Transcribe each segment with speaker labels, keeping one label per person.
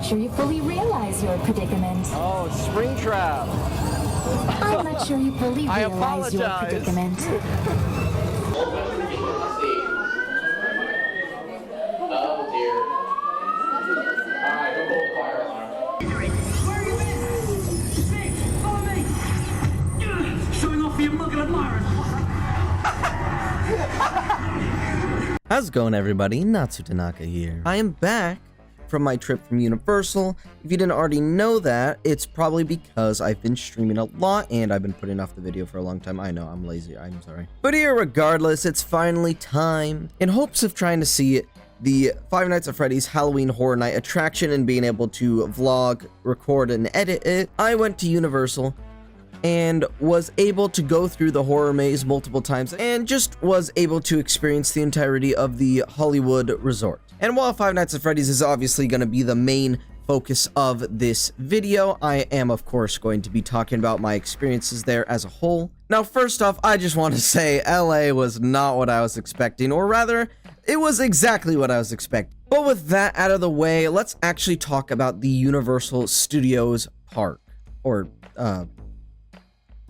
Speaker 1: sure you fully realize your predicament.
Speaker 2: Oh, Springtrap.
Speaker 1: I'm not sure you fully
Speaker 2: I
Speaker 1: realize your
Speaker 2: apologize.
Speaker 1: predicament.
Speaker 3: Oh dear. Alright, go pull the fire alarm.
Speaker 4: Where you been? Snake, follow me! Showing off for your muggle admirers!
Speaker 5: How's it going, everybody? Natsu Tanaka here. I am back from my trip from Universal. If you didn't already know that, it's probably because I've been streaming a lot and I've been putting off the video for a long time. I know, I'm lazy, I'm sorry. But regardless, it's finally time. In hopes of trying to see the Five Nights at Freddy's Halloween Horror Night attraction and being able to vlog, record, and edit it, I went to Universal and was able to go through the horror maze multiple times and just was able to experience the entirety of the Hollywood resort. And while Five Nights at Freddy's is obviously going to be the main focus of this video, I am of course going to be talking about my experiences there as a whole. Now, first off, I just want to say LA was not what I was expecting, or rather, it was exactly what I was expecting. But with that out of the way, let's actually talk about the Universal Studios Park, or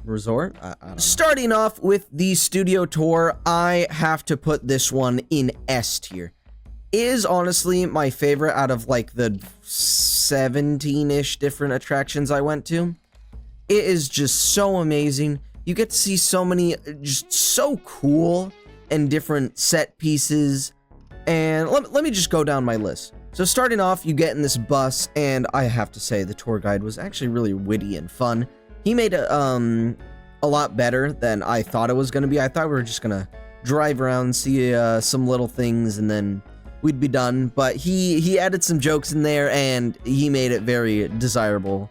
Speaker 5: resort? I don't know. Starting off with the studio tour, I have to put this one in S tier. It is honestly my favorite out of like the 17-ish different attractions I went to. It is just so amazing. You get to see so many, just so cool and different set pieces. And let me just go down my list. So starting off, you get in this bus, and I have to say the tour guide was actually really witty and fun. He made it a lot better than I thought it was going to be. I thought we were just going to drive around, see some little things, and then we'd be done. But he added some jokes in there, and he made it very desirable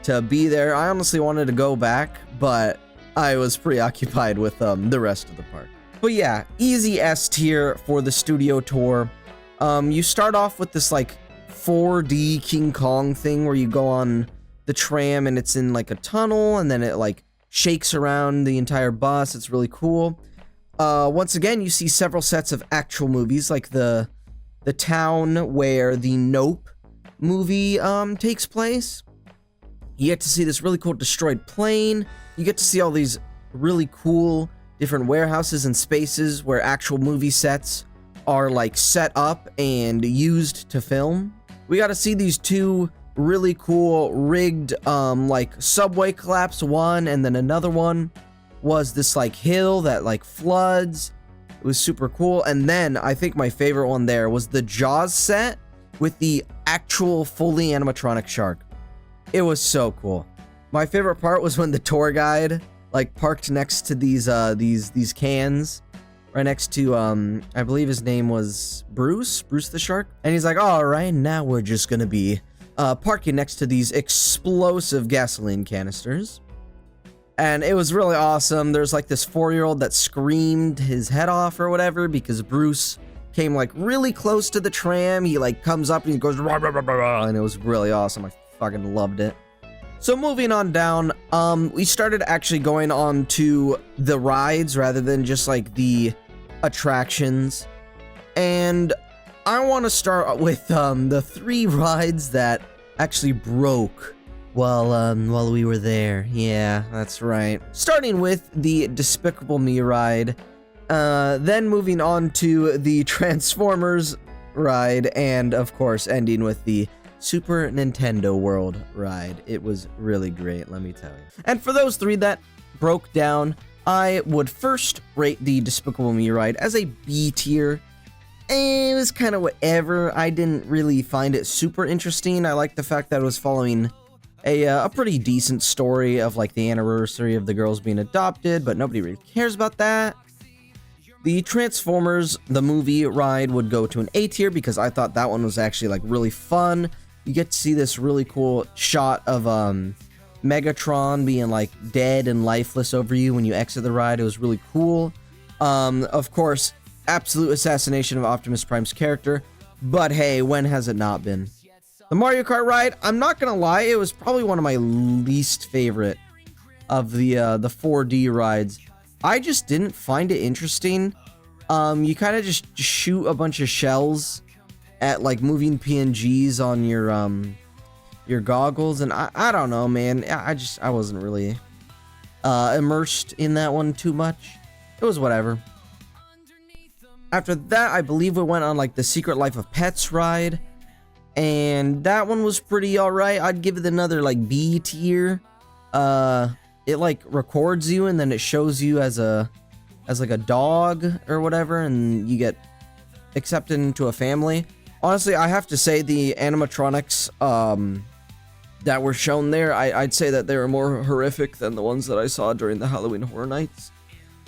Speaker 5: to be there. I honestly wanted to go back, but I was preoccupied with the rest of the park. But yeah, easy S tier for the studio tour. You start off with this like 4D King Kong thing where you go on the tram and it's in like a tunnel, and then it like shakes around the entire bus. It's really cool. Once again, you see several sets of actual movies, like the town where the Nope movie takes place. You get to see this really cool destroyed plane. You get to see all these really cool different warehouses and spaces where actual movie sets are like set up and used to film. We got to see these two really cool rigged like subway collapse. One, and then another one was this like hill that like floods. It was super cool. And then I think my favorite one there was the Jaws set with the actual fully animatronic shark. It was so cool. My favorite part was when the tour guide like parked next to these cans right next to I believe his name was Bruce the shark, and he's like, all right, now we're just gonna be parking next to these explosive gasoline canisters. And it was really awesome. There's like this 4-year-old that screamed his head off or whatever because Bruce came like really close to the tram. He like comes up and he goes rah, rah, rah, rah, rah, and it was really awesome. I fucking loved it. So moving on down, we started actually going on to the rides rather than just like the attractions. And I want to start with the 3 rides that actually broke while we were there. Yeah, that's right. Starting with the Despicable Me ride, then moving on to the Transformers ride, and of course ending with the Super Nintendo World ride. It was really great, let me tell you. And for those 3 that broke down, I would first rate the Despicable Me ride as a B tier. It was kind of whatever. I didn't really find it super interesting. I liked the fact that it was following a pretty decent story of like the anniversary of the girls being adopted, but nobody really cares about that. The Transformers, the movie ride, would go to an A tier because I thought that one was actually like really fun. You get to see this really cool shot of Megatron being like dead and lifeless over you when you exit the ride. It was really cool. Of course, absolute assassination of Optimus Prime's character, but hey, when has it not been? The Mario Kart ride, I'm not gonna lie, it was probably one of my least favorite of the 4D rides. I just didn't find it interesting. You kind of just shoot a bunch of shells at like moving PNGs on your your goggles, and I don't know, man. I wasn't really immersed in that one too much. It was whatever. After that, I believe we went on like the Secret Life of Pets ride, and that one was pretty alright. I'd give it another like B tier. It like records you and then it shows you as like a dog or whatever, and you get accepted into a family. Honestly, I have to say the animatronics that were shown there, I'd say that they were more horrific than the ones that I saw during the Halloween Horror Nights.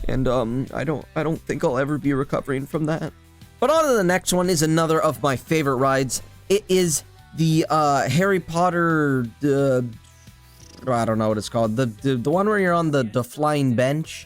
Speaker 5: And I don't think I'll ever be recovering from that. But on to the next one is another of my favorite rides. It is the Harry Potter, I don't know what it's called. The one where you're on the flying bench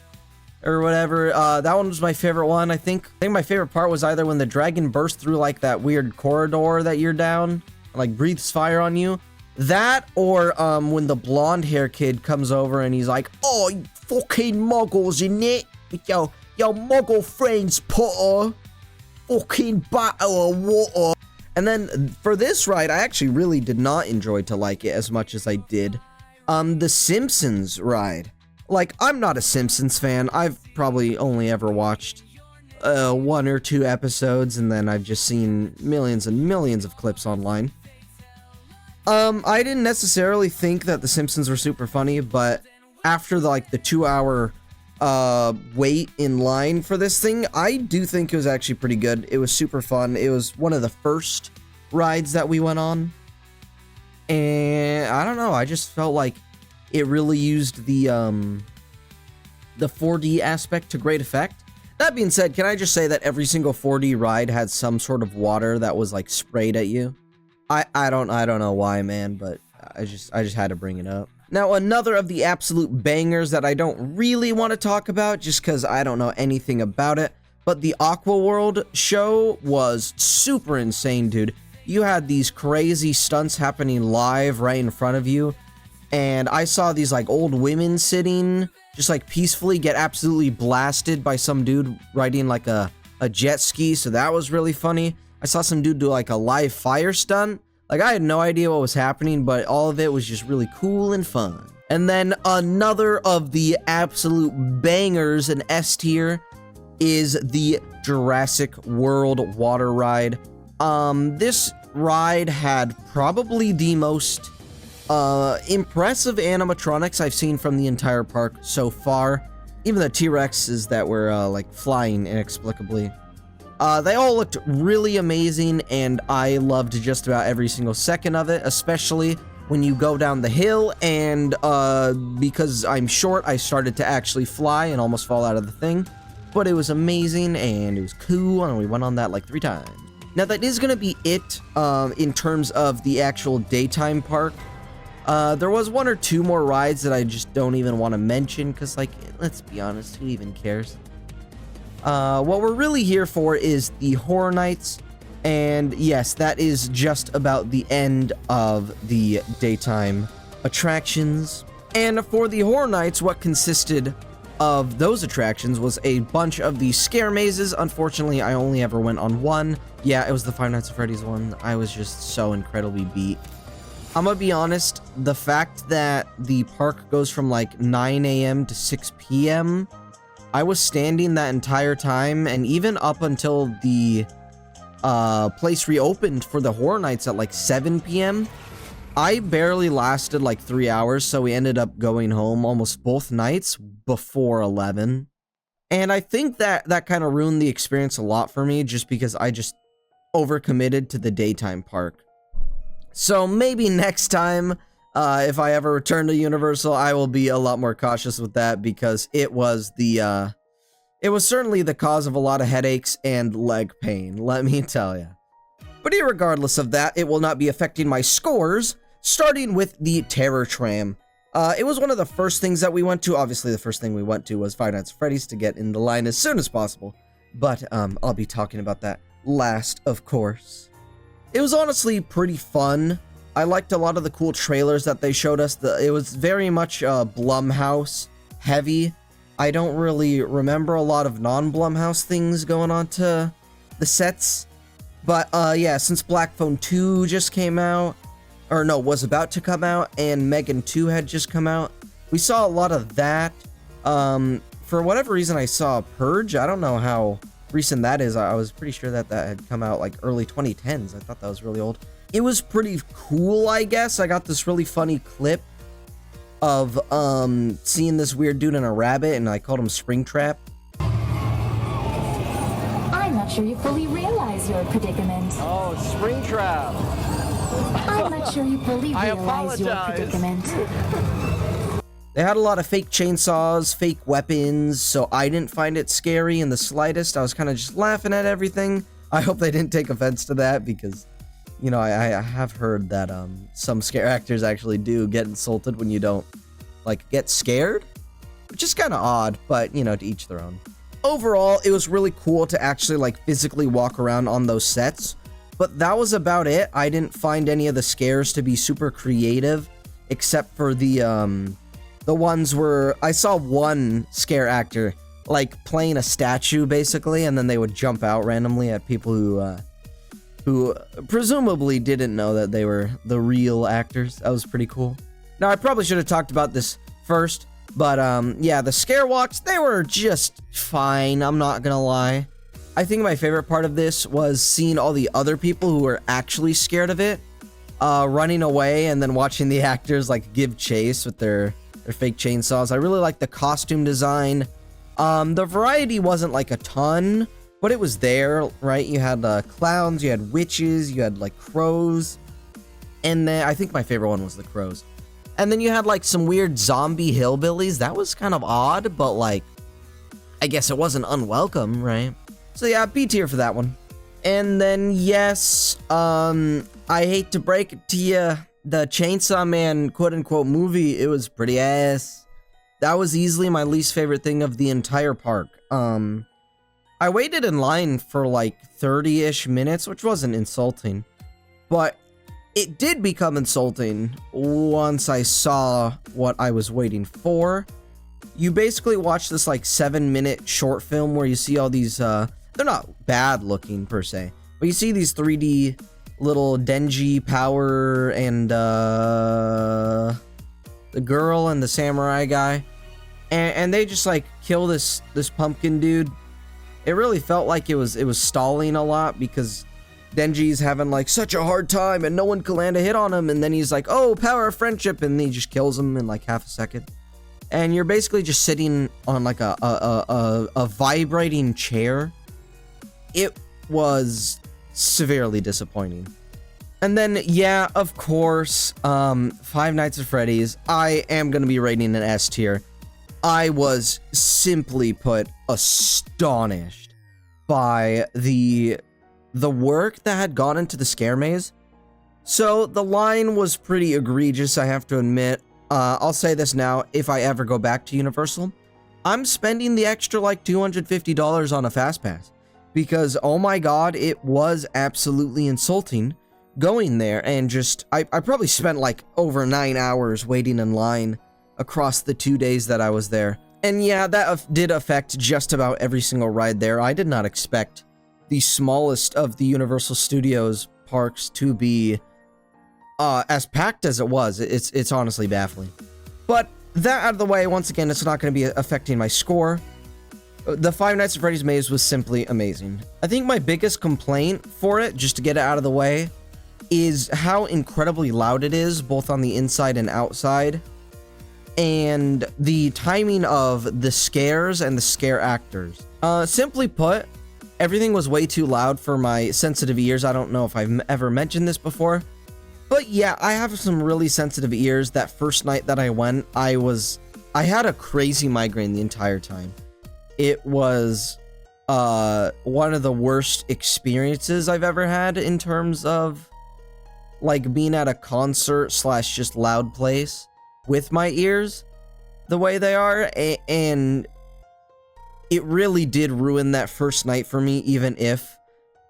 Speaker 5: or whatever. That one was my favorite one, I think. I think my favorite part was either when the dragon burst through like that weird corridor that you're down, like breathes fire on you. That, or when the blonde hair kid comes over and he's like, "Oh, you fucking muggles, innit? With your muggle friends, Potter. Fucking butter or water." And then for this ride, I actually really did not enjoy to like it as much as I did the Simpsons ride. Like, I'm not a Simpsons fan. I've probably only ever watched 1 or 2 episodes, and then I've just seen millions and millions of clips online. I didn't necessarily think that the Simpsons were super funny, but after the 2-hour wait in line for this thing, I do think it was actually pretty good. It was super fun. It was one of the first rides that we went on, and I don't know, I just felt like it really used the 4D aspect to great effect. That being said, can I just say that every single 4D ride had some sort of water that was like sprayed at you? I don't know why, man, but I just had to bring it up. Now, another of the absolute bangers that I don't really want to talk about just because I don't know anything about it, but the Aqua World show was super insane, dude. You had these crazy stunts happening live right in front of you, and I saw these like old women sitting just like peacefully get absolutely blasted by some dude riding like a jet ski, so that was really funny. I saw some dude do like a live fire stunt. Like, I had no idea what was happening, but all of it was just really cool and fun. And then another of the absolute bangers in S tier is the Jurassic World water ride. This ride had probably the most impressive animatronics I've seen from the entire park so far. Even the T-Rexes that were like flying inexplicably. They all looked really amazing, and I loved just about every single second of it, especially when you go down the hill, and because I'm short, I started to actually fly and almost fall out of the thing. But it was amazing, and it was cool, and we went on that like 3 times. Now, that is going to be it in terms of the actual daytime park. There was 1 or 2 more rides that I just don't even want to mention, because, like, let's be honest, who even cares? What we're really here for is the Horror Nights, and yes, that is just about the end of the daytime attractions. And for the Horror Nights, what consisted of those attractions was a bunch of the scare mazes. Unfortunately, I only ever went on 1. Yeah, it was the Five Nights at Freddy's one. I was just so incredibly beat. I'm gonna be honest, the fact that the park goes from like 9 a.m. to 6 p.m., I was standing that entire time, and even up until the place reopened for the Horror Nights at like 7 p.m., I barely lasted like 3 hours, so we ended up going home almost both nights before 11. And I think that kind of ruined the experience a lot for me, just because I just overcommitted to the daytime park. So maybe next time, if I ever return to Universal, I will be a lot more cautious with that, because it was certainly the cause of a lot of headaches and leg pain, let me tell you. But irregardless of that, it will not be affecting my scores, starting with the Terror Tram. It was one of the first things that we went to. Obviously, the first thing we went to was Five Nights at Freddy's to get in the line as soon as possible. But I'll be talking about that last, of course. It was honestly pretty fun. I liked a lot of the cool trailers that they showed us. It was very much Blumhouse heavy. I don't really remember a lot of non-Blumhouse things going on to the sets. But yeah, since Black Phone 2 just came out, or no, was about to come out, and Megan 2 had just come out. We saw a lot of that. For whatever reason, I saw Purge. I don't know how recent that is. I was pretty sure that had come out like early 2010s. I thought that was really old. It was pretty cool, I guess. I got this really funny clip of seeing this weird dude in a rabbit, and I called him Springtrap.
Speaker 1: I'm not sure you fully realize your predicament.
Speaker 2: Oh, Springtrap.
Speaker 1: I'm not sure you fully
Speaker 2: I
Speaker 1: realize your
Speaker 2: apologize.
Speaker 1: predicament.
Speaker 5: They had a lot of fake chainsaws, fake weapons, so I didn't find it scary in the slightest. I was kind of just laughing at everything. I hope they didn't take offense to that, because, you know, I have heard that some scare actors actually do get insulted when you don't, like, get scared, which is kind of odd, but, you know, to each their own. Overall, it was really cool to actually, like, physically walk around on those sets, but that was about it. I didn't find any of the scares to be super creative, except for the ones where I saw one scare actor, like, playing a statue, basically, and then they would jump out randomly at people who presumably didn't know that they were the real actors. That was pretty cool. Now, I probably should have talked about this first, but, yeah, the scare walks, they were just fine, I'm not gonna lie. I think my favorite part of this was seeing all the other people who were actually scared of it, running away, and then watching the actors, like, give chase with their fake chainsaws. I really like the costume design. The variety wasn't like a ton, but it was there, right? You had clowns, you had witches, you had like crows, and then I think my favorite one was the crows. And then you had like some weird zombie hillbillies. That was kind of odd, but like, I guess it wasn't unwelcome, right? So yeah, B tier for that one. And then yes, I hate to break it to you, the Chainsaw Man quote-unquote movie, it was pretty ass. That was easily my least favorite thing of the entire park. I waited in line for like 30-ish minutes, which wasn't insulting, but it did become insulting once I saw what I was waiting for. You basically watch this like 7-minute short film where you see all these, they're not bad looking per se, but you see these 3D little Denji, Power, and the girl and the samurai guy, and they just like kill this pumpkin dude. It really felt like it was stalling a lot, because Denji's having like such a hard time and no one can land a hit on him, and then he's like, oh, power of friendship, and he just kills him in like half a second. And you're basically just sitting on like a vibrating chair. It was severely disappointing. And then, yeah, of course, Five Nights at Freddy's, I am going to be rating an S tier. I was simply put astonished by the work that had gone into the scare maze. So the line was pretty egregious, I have to admit. I'll say this now, if I ever go back to Universal, I'm spending the extra like $250 on a fast pass. Because, oh my god, it was absolutely insulting going there, and just, I probably spent like over 9 hours waiting in line across the 2 days that I was there. And yeah, that did affect just about every single ride there. I did not expect the smallest of the Universal Studios parks to be as packed as it was. It's honestly baffling. But that out of the way, once again, it's not going to be affecting my score. The Five Nights at Freddy's maze was simply amazing. I think my biggest complaint for it, just to get it out of the way, is how incredibly loud it is, both on the inside and outside, and the timing of the scares and the scare actors. Simply put, everything was way too loud for my sensitive ears. I don't know if I've ever mentioned this before, but yeah, I have some really sensitive ears. That first night that I went, I had a crazy migraine the entire time. It was one of the worst experiences I've ever had in terms of like being at a concert slash just loud place with my ears the way they are, and it really did ruin that first night for me, even if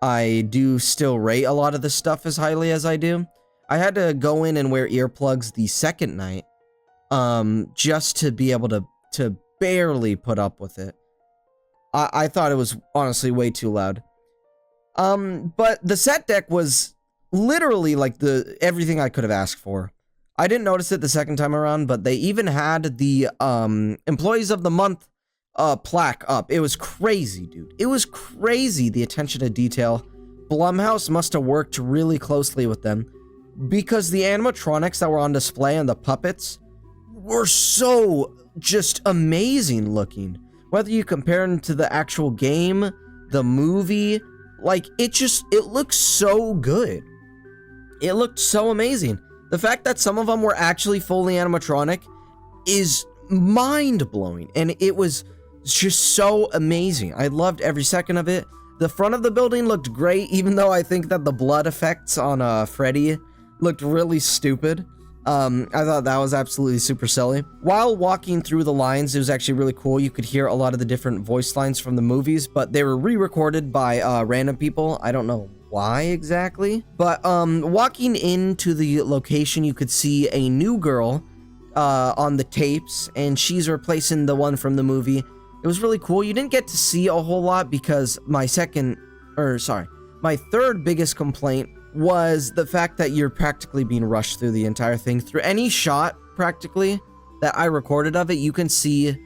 Speaker 5: I do still rate a lot of the stuff as highly as I do. I had to go in and wear earplugs the second night just to be able to barely put up with it. I thought it was honestly way too loud. But the set deck was literally like everything I could have asked for. I didn't notice it the second time around, but they even had the Employees of the Month plaque up. It was crazy, dude. It was crazy, the attention to detail. Blumhouse must have worked really closely with them because the animatronics that were on display and the puppets were so just amazing looking. Whether you compare them to the actual game, the movie, like it looks so good. It looked so amazing. The fact that some of them were actually fully animatronic is mind-blowing, and it was just so amazing. I loved every second of it. The front of the building looked great, even though I think that the blood effects on Freddy looked really stupid. I thought that was absolutely super silly. While walking through the lines, it was actually really cool. You could hear a lot of the different voice lines from the movies, but they were re-recorded by random people. I don't know why exactly, but walking into the location, you could see a new girl on the tapes, and she's replacing the one from the movie. It was really cool. You didn't get to see a whole lot because my third biggest complaint was the fact that you're practically being rushed through the entire thing. Through any shot, practically, that I recorded of it, you can see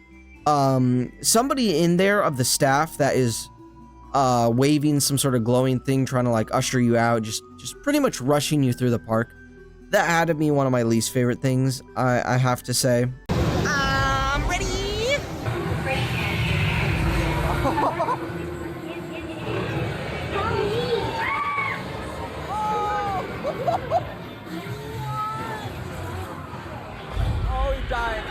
Speaker 5: somebody in there of the staff that is waving some sort of glowing thing, trying to like usher you out, just pretty much rushing you through the park. That had to be one of my least favorite things, I have to say.
Speaker 6: Ready?
Speaker 2: Oh, he died.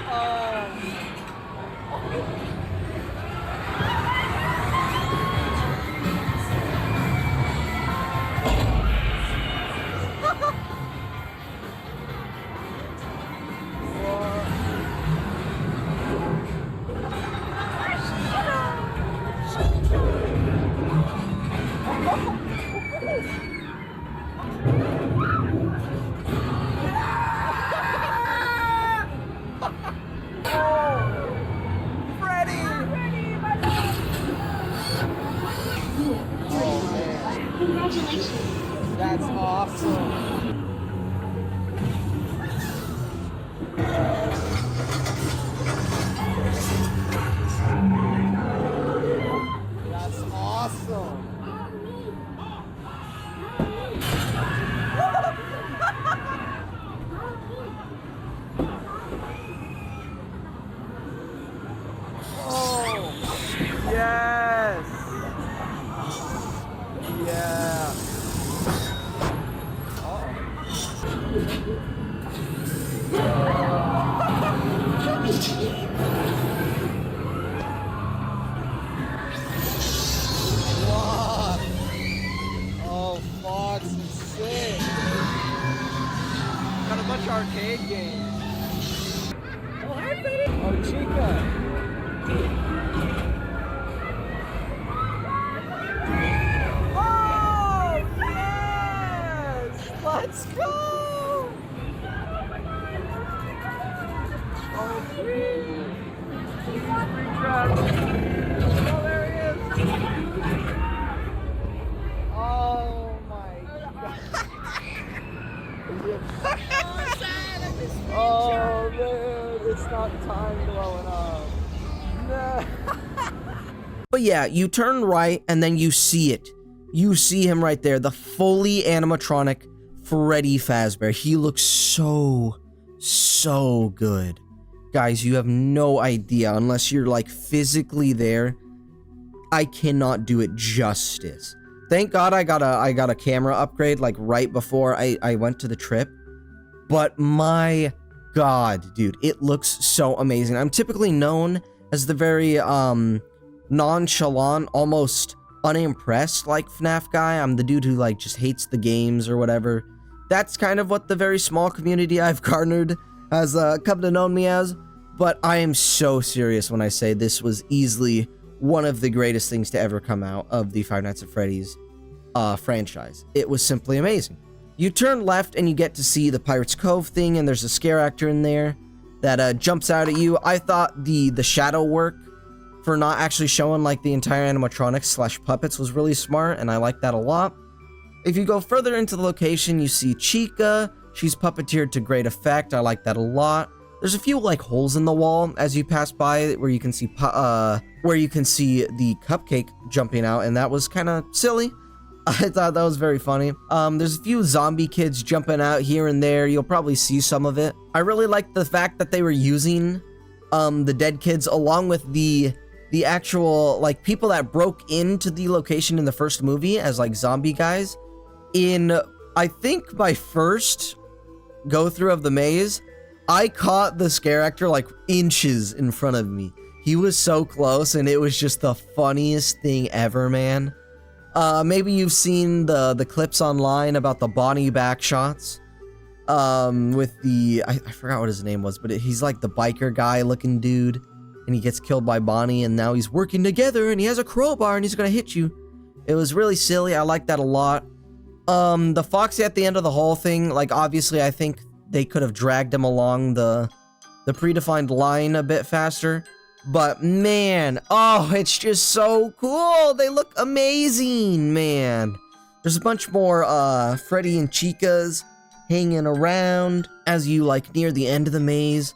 Speaker 1: Congratulations.
Speaker 2: That's awesome. That's awesome. Oh, yes. Yeah. What? Oh, Fox is sick. Got a bunch of arcade games. Oh, hi, Freddy. Oh, Chica. Let's go! Oh, sweet! Springtrap! Oh, there he is! Oh my god! Oh man, it's not time blowing up. No.
Speaker 5: But yeah, you turn right and then you see it. You see him right there, the fully animatronic Freddy Fazbear. He looks so good. Guys, you have no idea unless you're like physically there. I cannot do it justice. Thank God I got a camera upgrade like right before I went to the trip. But my God, dude, it looks so amazing. I'm typically known as the very nonchalant, almost unimpressed like Fnaf guy. I'm the dude who like just hates the games or whatever. That's kind of what the very small community I've garnered has come to know me as. But I am so serious when I say this was easily one of the greatest things to ever come out of the Five Nights at Freddy's franchise. It was simply amazing. You turn left and you get to see the Pirates Cove thing, and there's a scare actor in there that jumps out at you. I thought the shadow work for not actually showing like the entire animatronics / puppets was really smart, and I like that a lot. If you go further into the location, you see Chica. She's puppeteered to great effect. I like that a lot. There's a few like holes in the wall as you pass by where you can see the cupcake jumping out, and that was kind of silly. I thought that was very funny. There's a few zombie kids jumping out here and there. You'll probably see some of it. I really like the fact that they were using the dead kids along with the actual like people that broke into the location in the first movie as like zombie guys. In I think my first go through of the maze, I caught the scare actor like inches in front of me. He was so close, and it was just the funniest thing ever, man. Maybe you've seen the clips online about the Bonnie back shots. With the I forgot what his name was, but he's like the biker guy looking dude, and he gets killed by Bonnie, and now he's working together, and he has a crowbar, and he's gonna hit you. It was really silly. I like that a lot. The Foxy at the end of the whole thing, like obviously I think they could have dragged him along the predefined line a bit faster. But man, oh, it's just so cool. They look amazing, man. There's a bunch more Freddy and Chicas hanging around as you like near the end of the maze.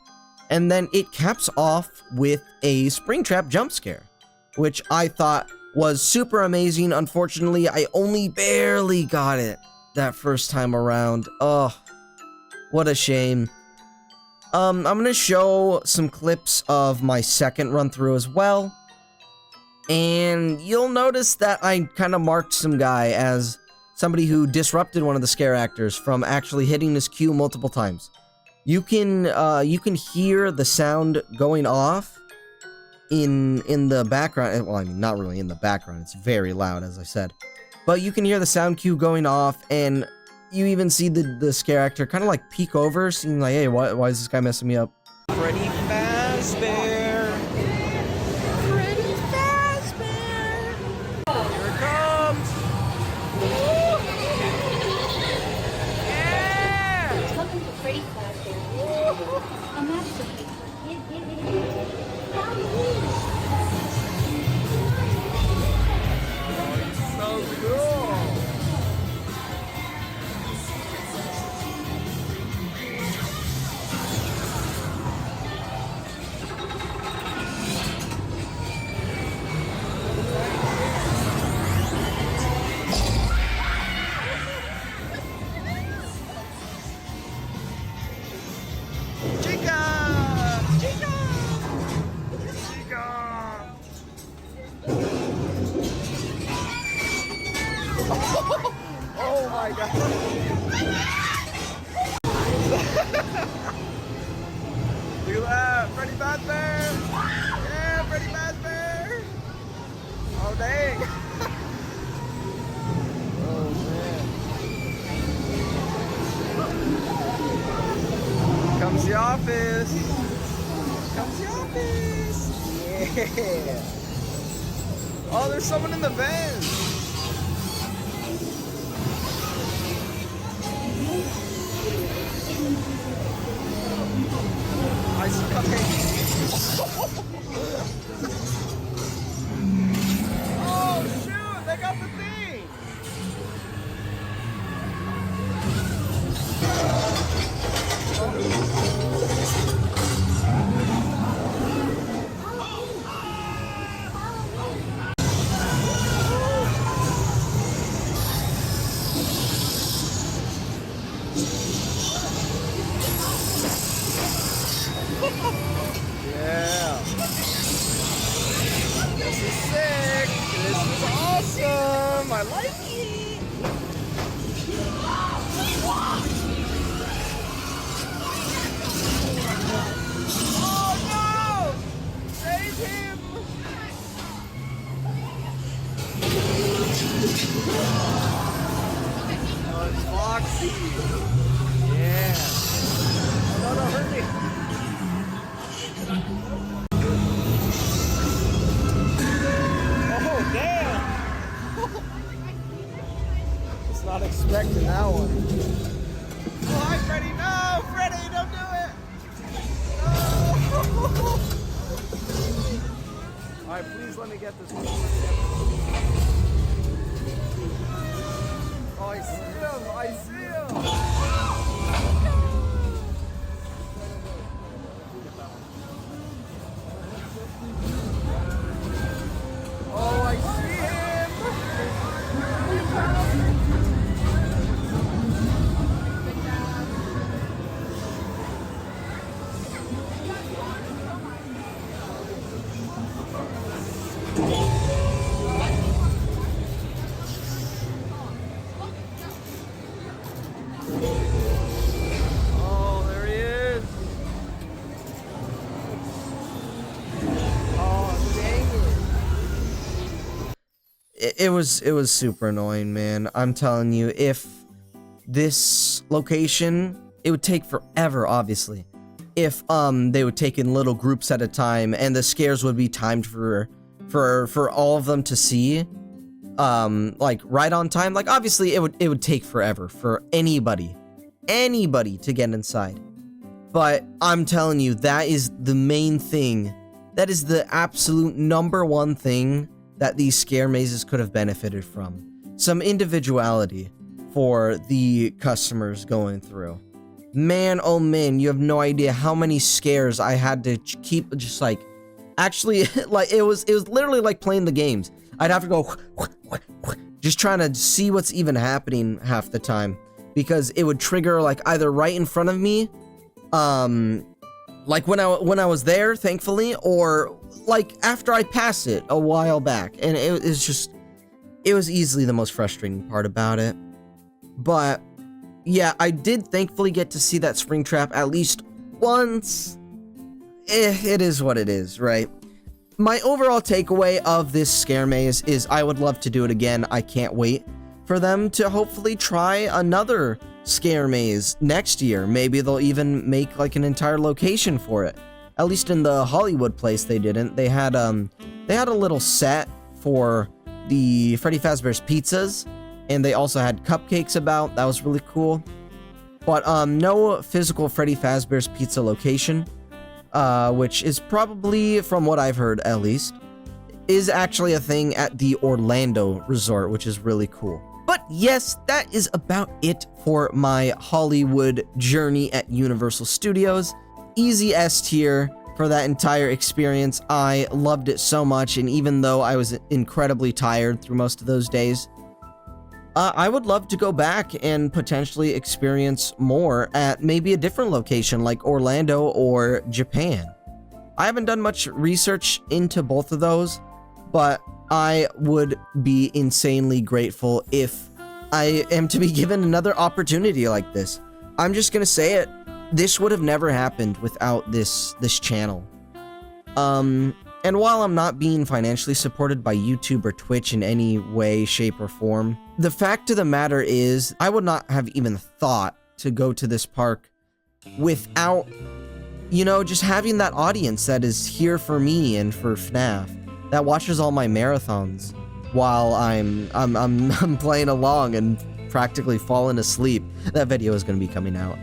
Speaker 5: And then it caps off with a Springtrap jump scare, which I thought was super amazing. Unfortunately, I only barely got it that first time around. Oh, what a shame. I'm gonna show some clips of my second run through as well. And you'll notice that I kind of marked some guy as somebody who disrupted one of the scare actors from actually hitting his cue multiple times. You can hear the sound going off in the background. Well, I mean, not really in the background. It's very loud, as I said. But you can hear the sound cue going off, and you even see the scare actor kind of like peek over, seeing like, hey, why is this guy messing me up?
Speaker 2: Freddy Fazbear. Freddy Fazbear. Here it comes. Yeah.
Speaker 1: Welcome to Freddy Fazbear. I'm actually.
Speaker 2: So cool.
Speaker 3: Oh my god. Look at that, Freddy Fazbear! Yeah, Freddy Fazbear! Oh dang! Oh man. Comes the office! Comes the office! Yeah! Oh, there's someone in the vent! I see Oh shoot, they got the thing! Yeah. This is sick. This is awesome. I like it. Oh no! Save him! Oh, it's Foxy. Yeah. Oh, no, hurt me. Oh, damn! Was not expecting that one. Oh, hi, Freddy! No! Freddy, don't do it! No! Alright, please let me get this one. Oh, I see him! I see him! Oh, I see him! Oh, there he is! Oh, dang it!
Speaker 5: It was super annoying, man. I'm telling you, if this location, it would take forever, obviously. If they would take in little groups at a time, and the scares would be timed for all of them to see, like right on time. Like obviously, it would take forever for anybody to get inside. But I'm telling you, that is the main thing. That is the absolute #1 thing that these scare mazes could have benefited from. Some individuality for the customers going through. Man, oh man, you have no idea how many scares I had to keep just like, actually, like it was literally like playing the games. I'd have to go just trying to see what's even happening half the time, because it would trigger like either right in front of me, like when I was there, thankfully, or like after I passed it a while back, and it was easily the most frustrating part about it. But yeah, I did thankfully get to see that Springtrap at least once. It is what it is, right? My overall takeaway of this scare maze is I would love to do it again. I can't wait for them to hopefully try another scare maze next year. Maybe they'll even make like an entire location for it. At least in the Hollywood place they didn't. They had a little set for the Freddy Fazbear's pizzas, and they also had cupcakes about. That was really cool. But no physical Freddy Fazbear's pizza location, which is probably, from what I've heard at least, is actually a thing at the Orlando resort, which is really cool. But yes, that is about it for my Hollywood journey at Universal Studios. Easy S tier for that entire experience. I loved it so much, and even though I was incredibly tired through most of those days, I would love to go back and potentially experience more at maybe a different location like Orlando or Japan. I haven't done much research into both of those, but I would be insanely grateful if I am to be given another opportunity like this. I'm just gonna say it. This would have never happened without this channel. And while I'm not being financially supported by YouTube or Twitch in any way, shape, or form, the fact of the matter is, I would not have even thought to go to this park without, you know, just having that audience that is here for me and for Fnaf, that watches all my marathons while I'm playing along and practically falling asleep. That video is going to be coming out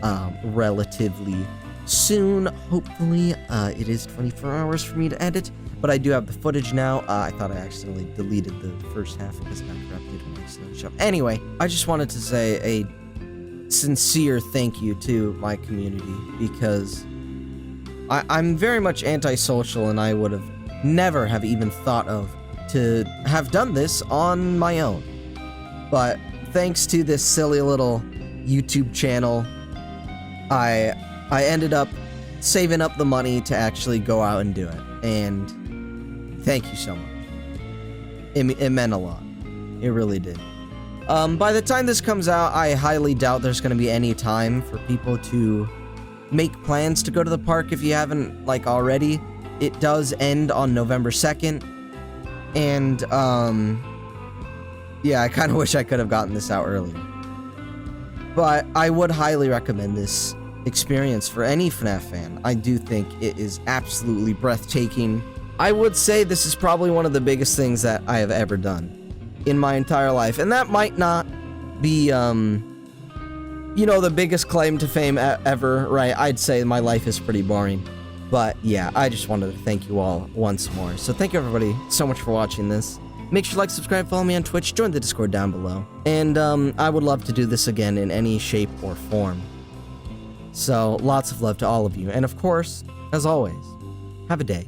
Speaker 5: relatively soon, hopefully. It is 24 hours for me to edit, but I do have the footage now. I thought I accidentally deleted the first half because it got corrupted when I started the show. Anyway, I just wanted to say a sincere thank you to my community, because I'm very much antisocial, and I would have never have even thought of to have done this on my own. But thanks to this silly little YouTube channel, I ended up saving up the money to actually go out and do it. And thank you so much. It meant a lot. It really did. By the time this comes out, I highly doubt there's going to be any time for people to make plans to go to the park if you haven't, like, already. It does end on November 2nd. And, yeah, I kind of wish I could have gotten this out earlier. But I would highly recommend this experience for any FNAF fan. I do think it is absolutely breathtaking. I would say this is probably one of the biggest things that I have ever done in my entire life. And that might not be, you know, the biggest claim to fame ever, right? I'd say my life is pretty boring. But yeah, I just wanted to thank you all once more. So thank you everybody so much for watching this. Make sure to like, subscribe, follow me on Twitch, join the Discord down below. And I would love to do this again in any shape or form. So lots of love to all of you. And of course, as always, have a day.